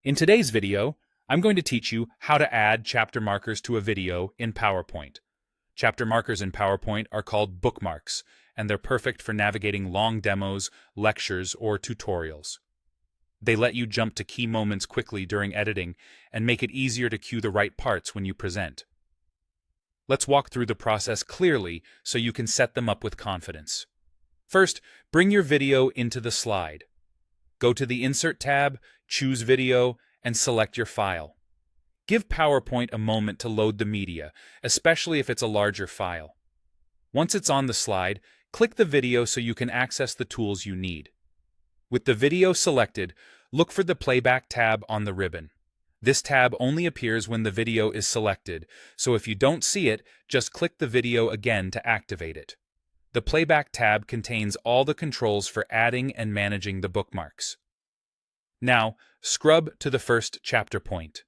In today's video, I'm going to teach you how to add chapter markers to a video in PowerPoint. Chapter markers in PowerPoint are called bookmarks, and they're perfect for navigating long demos, lectures, or tutorials. They let you jump to key moments quickly during editing and make it easier to cue the right parts when you present. Let's walk through the process clearly so you can set them up with confidence. First, bring your video into the slide. Go to the Insert tab, choose Video, and select your file. Give PowerPoint a moment to load the media, especially if it's a larger file. Once it's on the slide, click the video so you can access the tools you need. With the video selected, look for the Playback tab on the ribbon. This tab only appears when the video is selected, so if you don't see it, just click the video again to activate it. The Playback tab contains all the controls for adding and managing the bookmarks. Now, scrub to the first chapter point.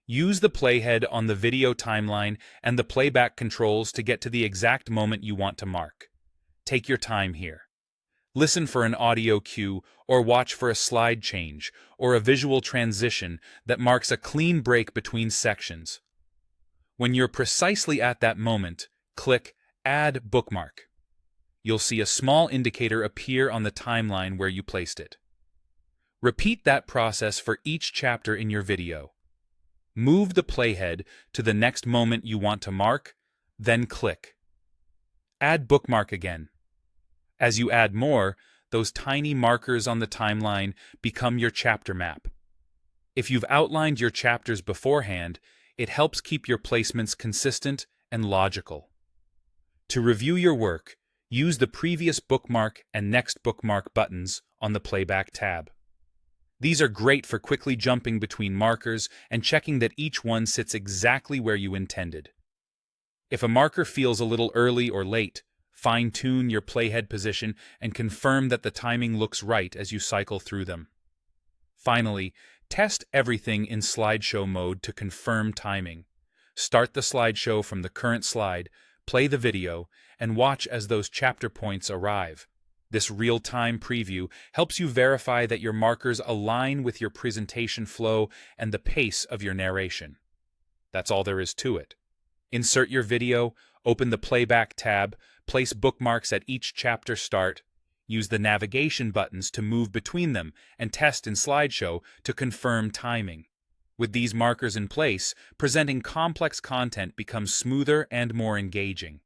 Use the playhead on the video timeline and the playback controls to get to the exact moment you want to mark. Take your time here. Listen for an audio cue or watch for a slide change or a visual transition that marks a clean break between sections. When you're precisely at that moment, click Add Bookmark. You'll see a small indicator appear on the timeline where you placed it. Repeat that process for each chapter in your video. Move the playhead to the next moment you want to mark, then click. Add bookmark again. As you add more, those tiny markers on the timeline become your chapter map. If you've outlined your chapters beforehand, it helps keep your placements consistent and logical. To review your work, use the Previous Bookmark and Next Bookmark buttons on the Playback tab. These are great for quickly jumping between markers and checking that each one sits exactly where you intended. If a marker feels a little early or late, fine-tune your playhead position and confirm that the timing looks right as you cycle through them. Finally, test everything in slideshow mode to confirm timing. Start the slideshow from the current slide, play the video, and watch as those chapter points arrive. This real-time preview helps you verify that your markers align with your presentation flow and the pace of your narration. That's all there is to it. Insert your video, open the Playback tab, place bookmarks at each chapter start, use the navigation buttons to move between them, and test in slideshow to confirm timing. With these markers in place, presenting complex content becomes smoother and more engaging.